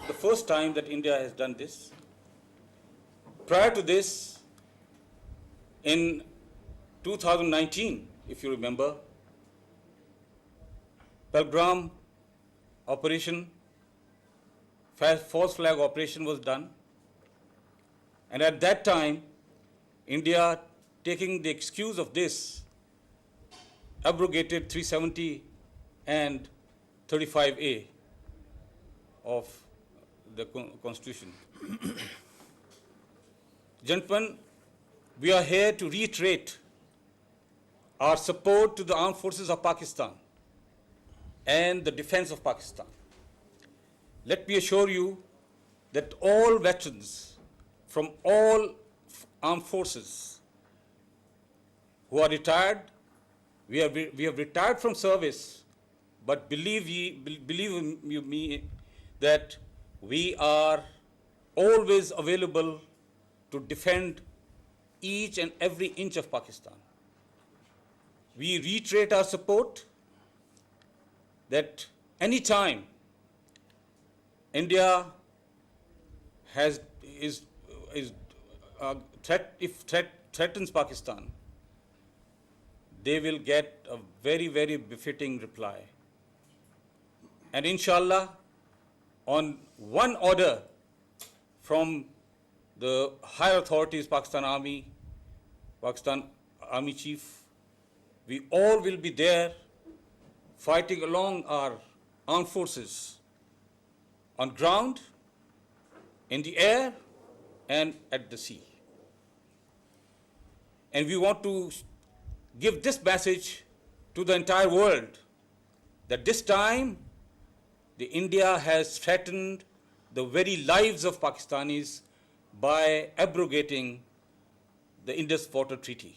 the first time that India has done this. Prior to this, in 2019, if you remember, Pelgram operation, false flag operation was done. And at that time, India, taking the excuse of this, abrogated 370 and 35A of the Constitution. Gentlemen, we are here to reiterate our support to the armed forces of Pakistan and the defense of Pakistan. Let me assure you that all veterans from all armed forces who are retired, we have retired from service, but believe me that we are always available to defend each and every inch of Pakistan. We reiterate our support that any time India threatens Pakistan, they will get a very, very befitting reply. And inshallah, on one order from the higher authorities, Pakistan Army Chief, we all will be there fighting along our armed forces on ground, in the air, and at the sea. And we want to give this message to the entire world that this time the India has threatened the very lives of Pakistanis by abrogating the Indus Water Treaty,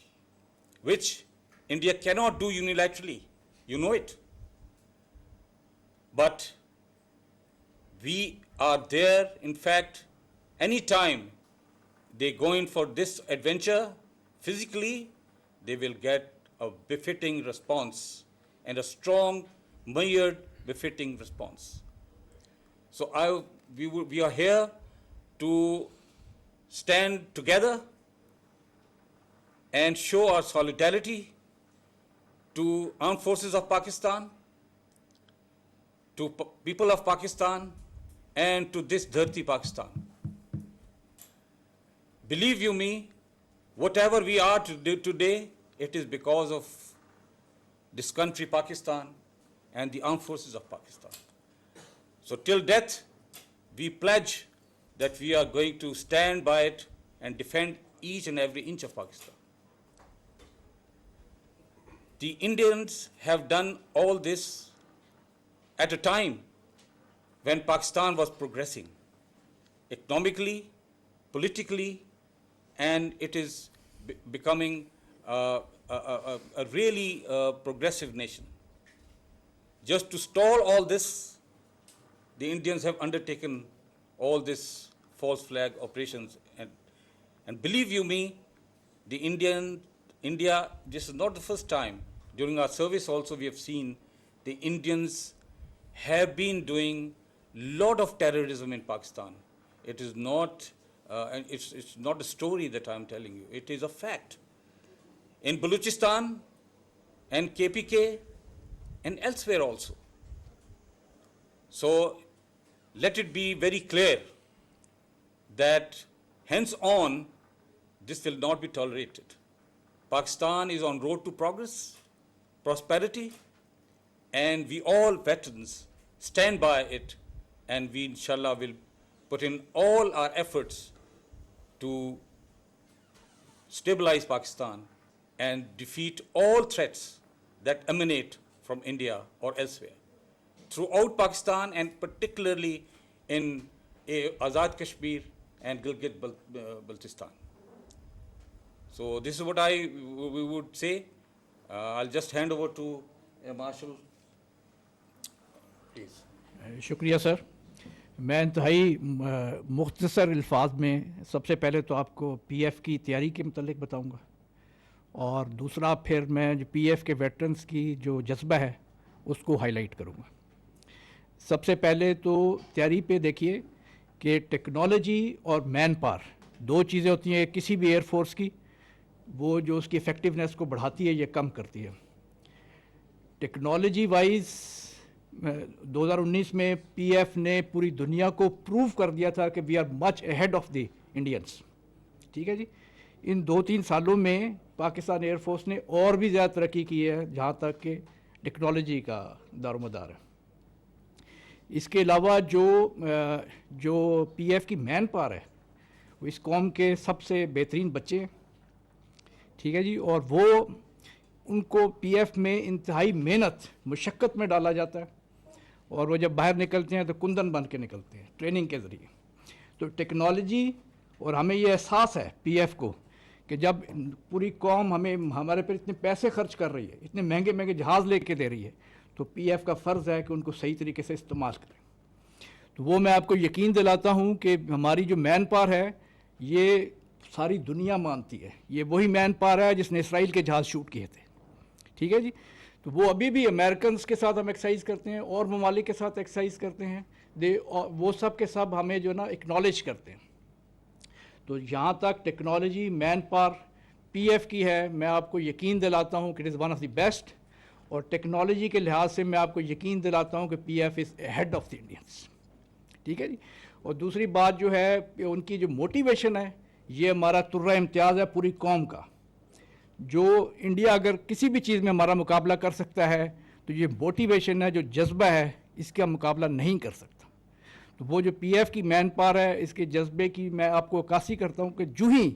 which India cannot do unilaterally. You know it. But we are there. In fact, any time they go in for this adventure physically, they will get a befitting response and a strong, measured, befitting response. So we are here to stand together and show our solidarity to armed forces of Pakistan, to people of Pakistan, and to this Dharti Pakistan. Believe you me, whatever we are today, it is because of this country, Pakistan, and the armed forces of Pakistan. So till death, we pledge that we are going to stand by it and defend each and every inch of Pakistan. The Indians have done all this at a time when Pakistan was progressing economically, politically, and it is becoming a really progressive nation. Just to stall all this, the Indians have undertaken all this false flag operations. And believe you me, India, this is not the first time. During our service also we have seen the Indians have been doing lot of terrorism in Pakistan. It is not, and it's not a story that I'm telling you. It is a fact. In Balochistan and KPK and elsewhere also. So let it be very clear that hence on, this will not be tolerated. Pakistan is on road to progress, prosperity, and we all veterans stand by it, and we inshallah will put in all our efforts to stabilize Pakistan and defeat all threats that emanate from India or elsewhere. Throughout Pakistan, and particularly in Azad Kashmir and Gilgit-Baltistan. So this is what we would say. I'll just hand over to Marshal. Please. شکریہ سر. میں انتہائی مختصر الفاظ میں سب سے پہلے تو آپ کو پی ایف کی تیاری کے متعلق بتاؤں گا، اور دوسرا پھر میں جو پی ایف کے ویٹرنز کی جو جذبہ ہے اس کو ہائی لائٹ کروں گا. سب سے پہلے تو تیاری پہ دیکھیے کہ ٹیکنالوجی اور مین پاور دو چیزیں ہوتی ہیں کسی بھی ایئر فورس کی, وہ جو اس کی افیکٹونیس کو بڑھاتی ہے یا کم کرتی ہے. ٹیکنالوجی وائز 2019 میں پی ایف نے پوری دنیا کو پروو کر دیا تھا کہ we are much ahead of the Indians. ٹھیک ہے جی. ان 2-3 سالوں میں پاکستان ایئر فورس نے اور بھی زیادہ ترقی کی ہے جہاں تک کہ ٹیکنالوجی کا دار و مدار ہے. اس کے علاوہ جو پی ایف کی مین پاور ہے وہ اس قوم کے سب سے بہترین بچے ہیں. ٹھیک ہے جی. اور وہ ان کو پی ایف میں انتہائی محنت مشقت میں ڈالا جاتا ہے, اور وہ جب باہر نکلتے ہیں تو کندن بن کے نکلتے ہیں ٹریننگ کے ذریعے. تو ٹیکنالوجی, اور ہمیں یہ احساس ہے پی ایف کو کہ جب پوری قوم ہمارے پر اتنے پیسے خرچ کر رہی ہے, اتنے مہنگے مہنگے جہاز لے کے دے رہی ہے, تو پی ایف کا فرض ہے کہ ان کو صحیح طریقے سے استعمال کریں. تو وہ میں آپ کو یقین دلاتا ہوں کہ ہماری جو مین پاور ہے یہ ساری دنیا مانتی ہے. یہ وہی مین پاور ہے جس نے اسرائیل کے جہاز شوٹ کیے تھے. ٹھیک ہے جی. تو وہ ابھی بھی امریکنز کے ساتھ ہم ایکسرسائز کرتے ہیں اور ممالک کے ساتھ ایکسرسائز کرتے ہیں, وہ سب کے سب ہمیں جو نا اکنالج کرتے ہیں. تو یہاں تک technology man power P F کی ہے, میں آپ کو یقین دلاتا ہوں کہ it is one of the best. اور ٹیکنالوجی کے لحاظ سے میں آپ کو یقین دلاتا ہوں کہ P F is head of the Indians. ٹھیک ہے جی. اور دوسری بات جو ہے ان کی جو موٹیویشن ہے یہ ہمارا ترہ امتیاز ہے پوری قوم کا. جو انڈیا اگر کسی بھی چیز میں ہمارا مقابلہ کر سکتا ہے تو یہ موٹیویشن ہے, جو جذبہ ہے, اس کا مقابلہ نہیں کر سکتا. تو وہ جو پی ایف کی مین پاور ہے اس کے جذبے کی میں آپ کو عکاسی کرتا ہوں کہ جو ہی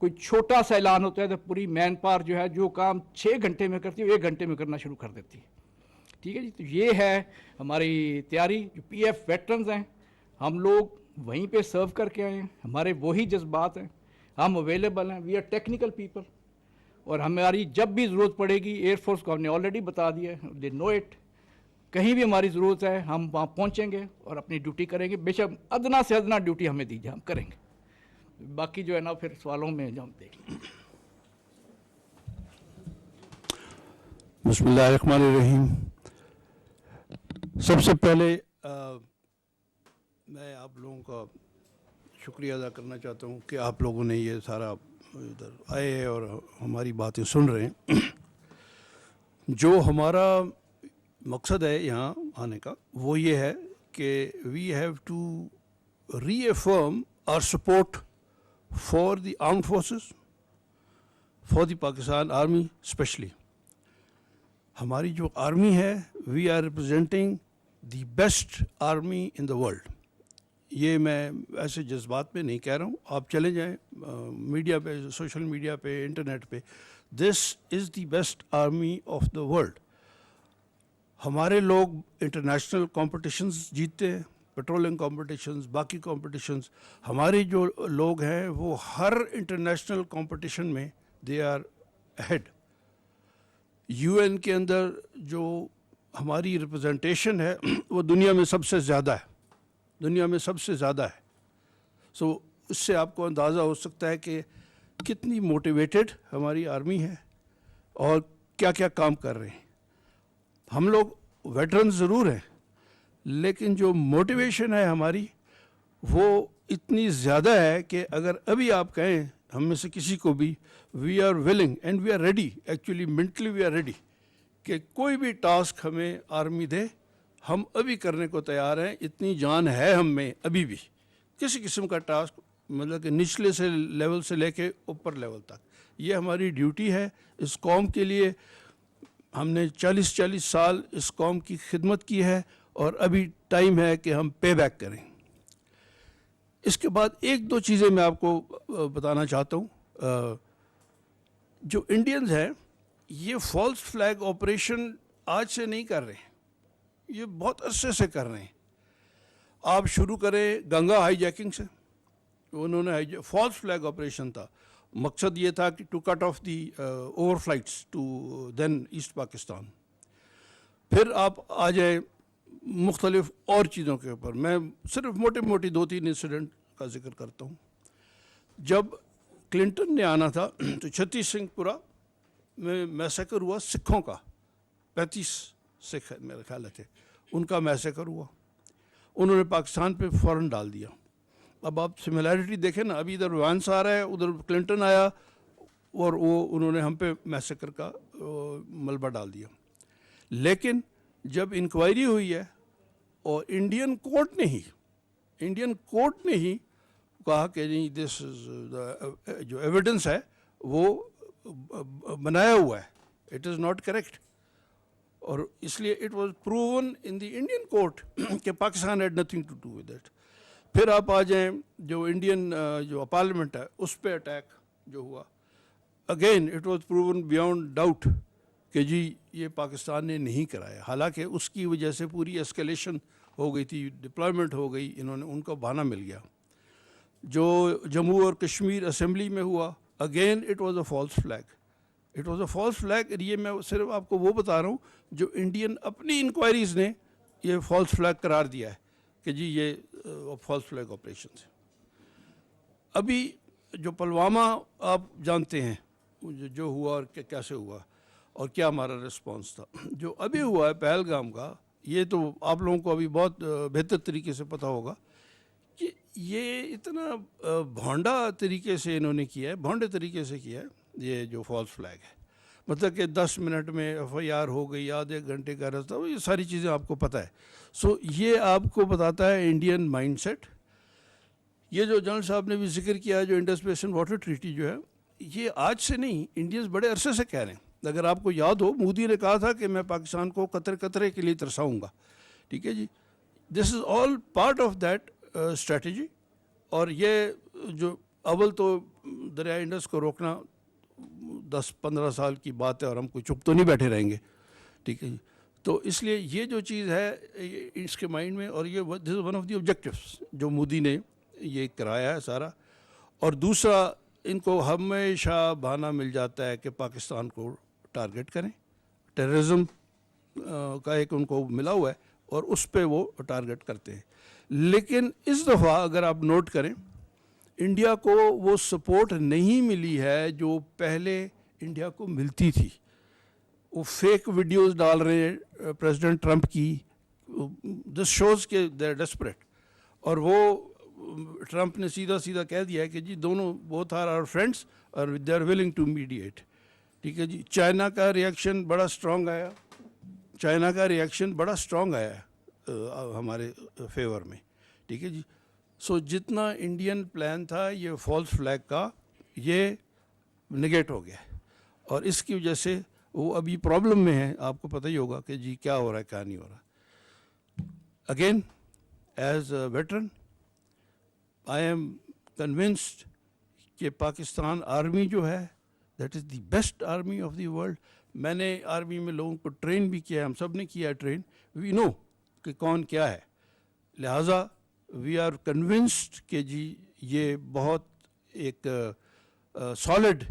کوئی چھوٹا سا اعلان ہوتا ہے تو پوری مین پاور جو ہے جو کام 6 گھنٹے میں کرتی ہے وہ 1 گھنٹے میں کرنا شروع کر دیتی ہے. ٹھیک ہے جی. تو یہ ہے ہماری تیاری. جو پی ایف ویٹرنز ہیں ہم لوگ وہیں پہ سرو کر کے آئے ہیں, ہمارے وہی جذبات ہیں, ہم اویلیبل ہیں, وی آر ٹیکنیکل پیپل. اور ہماری جب بھی ضرورت پڑے گی ایئر فورس کو ہم نے آلریڈی بتا دیا ہے, دے نو اٹ, کہیں بھی ہماری ضرورت ہے ہم وہاں پہنچیں گے اور اپنی ڈیوٹی کریں گے. بے شک ادنا سے ادنا ڈیوٹی ہمیں دیجیے, ہم کریں گے. باقی جو ہے نا پھر سوالوں میں ہم دیکھ لیں. بسم اللہ الرحمن الرحیم. سب سے پہلے میں آپ لوگوں کا شکریہ ادا کرنا چاہتا ہوں کہ آپ لوگوں نے یہ سارا ادھر آئے ہیں اور ہماری باتیں سن رہے ہیں. جو ہمارا مقصد ہے یہاں آنے کا وہ یہ ہے کہ we have to reaffirm our support for the armed forces, for the Pakistan army especially. ہماری جو آرمی ہے we are representing the best army in the world. یہ میں ایسے جذبات میں نہیں کہہ رہا ہوں, آپ چلے جائیں میڈیا پہ, سوشل میڈیا پہ, انٹرنیٹ پہ. This is the best army of the world. ہمارے لوگ انٹرنیشنل کمپٹیشنز جیتتے ہیں, پیٹرولنگ کمپٹیشنز, باقی کمپٹیشنز. ہمارے جو لوگ ہیں وہ ہر انٹرنیشنل کمپٹیشن میں they are head. U N کے اندر جو ہماری ریپرزنٹیشن ہے وہ دنیا میں سب سے زیادہ ہے, دنیا میں سب سے زیادہ ہے. سو اس سے آپ کو اندازہ ہو سکتا ہے کہ کتنی موٹیویٹڈ ہماری آرمی ہے اور کیا کیا کام کر رہے ہیں. ہم لوگ ویٹرن ضرور ہیں لیکن جو موٹیویشن ہے ہماری وہ اتنی زیادہ ہے کہ اگر ابھی آپ کہیں ہم میں سے کسی کو بھی, we are willing and we are ready, actually mentally we are ready کہ کوئی بھی ٹاسک ہمیں آرمی دے ہم ابھی کرنے کو تیار ہیں. اتنی جان ہے ہم میں ابھی بھی, کسی قسم کا ٹاسک, مطلب کہ نچلے سے لیول سے لے کے اوپر لیول تک. یہ ہماری ڈیوٹی ہے اس قوم کے لیے. ہم نے 40 سال اس قوم کی خدمت کی ہے اور ابھی ٹائم ہے کہ ہم پے بیک کریں. اس کے بعد 1-2 چیزیں میں آپ کو بتانا چاہتا ہوں. جو انڈینز ہیں یہ فالس فلیگ آپریشن آج سے نہیں کر رہے ہیں, یہ بہت عرصے سے کر رہے ہیں. آپ شروع کریں گنگا ہائی جیکنگ سے, انہوں نے فالس فلیگ آپریشن تھا. مقصد یہ تھا کہ to cut off the over flights to then East Pakistan. پھر آپ آ جائیں مختلف اور چیزوں کے اوپر. میں صرف موٹی 2-3 انسیڈنٹ کا ذکر کرتا ہوں. جب کلنٹن نے آنا تھا تو 36 سنگھ پورہ میں میسیکر ہوا سکھوں کا, 35 سکھ میرے خیال تھے, ان کا میسیکر ہوا. انہوں نے پاکستان پہ فوراً ڈال دیا اب آپ سملیرٹی دیکھیں نا, ابھی ادھر وانس آ رہا ہے, ادھر کلنٹن آیا اور وہ انہوں نے ہم پہ میسیکر کا ملبہ ڈال دیا. لیکن جب انکوائری ہوئی ہے اور انڈین کورٹ نے ہی کہا کہ نہیں دس جو ایویڈنس ہے وہ بنایا ہوا ہے, اٹ از ناٹ کریکٹ, اور اس لیے it was proven in the Indian court کہ Pakistan had nothing to do with it. پھر آپ آ جائیں جو انڈین جو پارلیمنٹ ہے اس پہ اٹیک جو ہوا, again it was proven beyond doubt کہ جی یہ پاکستان نے نہیں کرایا, حالانکہ اس کی وجہ سے پوری اسکیلیشن ہو گئی تھی, ڈپلائمنٹ ہو گئی, ان کو بہانہ مل گیا. جو جموں اور کشمیر اسمبلی میں ہوا, again it was a false flag, یہ میں صرف آپ کو وہ بتا رہا ہوں جو انڈین اپنی انکوائریز نے یہ فالس فلیگ قرار دیا ہے کہ جی یہ فالس فلیگ آپریشنز ہیں. ابھی جو پلوامہ آپ جانتے ہیں جو ہوا اور کیسے ہوا اور کیا ہمارا رسپانس تھا, جو ابھی ہوا ہے پہلگام کا, یہ تو آپ لوگوں کو ابھی بہت بہتر طریقے سے پتہ ہوگا کہ یہ اتنا بھونڈا طریقے سے انہوں نے کیا ہے, بھونڈے طریقے سے کیا ہے یہ جو فالس فلیگ ہے. مطلب کہ 10 منٹ میں ایف آئی آر ہو گئی, آدھے گھنٹے کا راستہ, یہ ساری چیزیں آپ کو پتہ ہے. سو یہ آپ کو بتاتا ہے انڈین مائنڈ سیٹ. یہ جو جنرل صاحب نے بھی ذکر کیا ہے جو انڈس بیسن واٹر ٹریٹی جو ہے, یہ آج سے نہیں, انڈینز بڑے عرصے سے کہہ رہے ہیں. اگر آپ کو یاد ہو, مودی نے کہا تھا کہ میں پاکستان کو قطرے قطرے کے لیے ترساؤں گا, ٹھیک ہے جی. This is all part of that strategy. اور یہ جو اول تو دریائے انڈس کو روکنا 10-15 سال کی بات ہے, اور ہم کوئی چپ تو نہیں بیٹھے رہیں گے, ٹھیک ہے جی. تو اس لیے یہ جو چیز ہے اس کے مائنڈ میں, اور یہ this is one of the objectives جو مودی نے یہ کرایا ہے سارا. اور دوسرا, ان کو ہمیشہ بہانہ مل جاتا ہے کہ پاکستان کو ٹارگٹ کریں, ٹیررزم کا ایک ان کو ملا ہوا ہے اور اس پہ وہ ٹارگٹ کرتے ہیں. لیکن اس دفعہ اگر آپ نوٹ کریں, انڈیا کو وہ سپورٹ نہیں ملی ہے جو پہلے انڈیا کو ملتی تھی. وہ فیک ویڈیوز ڈال رہے ہیں پریزیڈنٹ ٹرمپ کی, دس شوز کہ دے آر ڈیسپریٹ. اور وہ ٹرمپ نے سیدھا کہہ دیا ہے کہ جی دونوں بوتھ آر آور فرینڈس اور they are willing to mediate, ٹھیک ہے جی. چائنا کا ریئیکشن بڑا اسٹرانگ آیا ہمارے فیور میں, ٹھیک ہے جی. سو جتنا انڈین پلان تھا یہ فالس فلیگ کا, یہ نگیٹ ہو گیا, اور اس کی وجہ سے وہ ابھی پرابلم میں ہے. آپ کو پتہ ہی ہوگا کہ جی کیا ہو رہا ہے کیا نہیں ہو رہا. Again as a veteran I am convinced کہ پاکستان آرمی جو ہے that is the best army of the world. میں نے آرمی میں لوگوں کو ٹرین بھی کیا ہے, ہم سب نے کیا ہے ٹرین, وی نو کہ کون کیا ہے. لہٰذا وی آر کنونسڈ کہ جی یہ بہت ایک سالڈ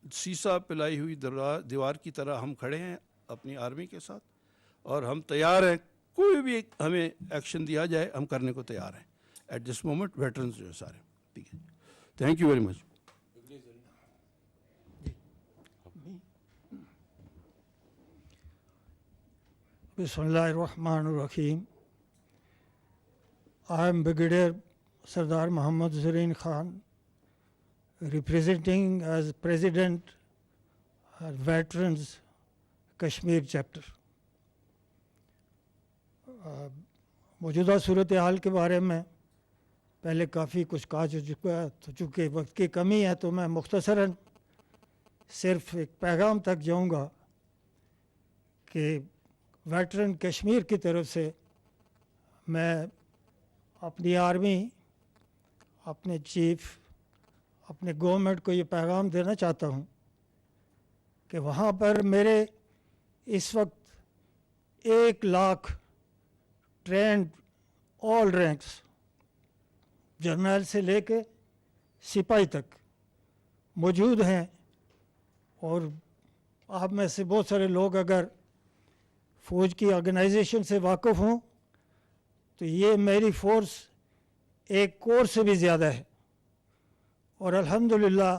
سیسا پلائی ہوئی دیوار کی طرح ہم کھڑے ہیں اپنی آرمی کے ساتھ, اور ہم تیار ہیں, کوئی بھی ہمیں ایکشن دیا جائے ہم کرنے کو تیار ہیں. ایٹ دس مومنٹ ویٹرنز جو سارے, ٹھیک ہے. Thank you very much. بسم اللہ الرحمن الرحیم. I am Brigadier Sardar Muhammad Zareen Khan, representing as President Veterans Kashmir Chapter. موجودہ صورتحال کے بارے میں پہلے کافی کچھ کہا جا چکا ہے, تو چونکہ وقت کی کمی ہے تو میں مختصراً صرف ایک پیغام تک جاؤں گا کہ ویٹرن کشمیر کی طرف سے میں اپنی آرمی, اپنے چیف, اپنے گورنمنٹ کو یہ پیغام دینا چاہتا ہوں کہ وہاں پر میرے اس وقت 1 لاکھ ٹرینڈ آل رینکس, جرنیل سے لے کے سپاہی تک موجود ہیں. اور آپ میں سے بہت سارے لوگ اگر فوج کی آرگنائزیشن سے واقف ہوں تو یہ میری فورس 1 کروڑ سے بھی زیادہ ہے, اور الحمدللہ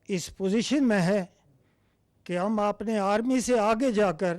اس پوزیشن میں ہے کہ ہم اپنے آرمی سے آگے جا کر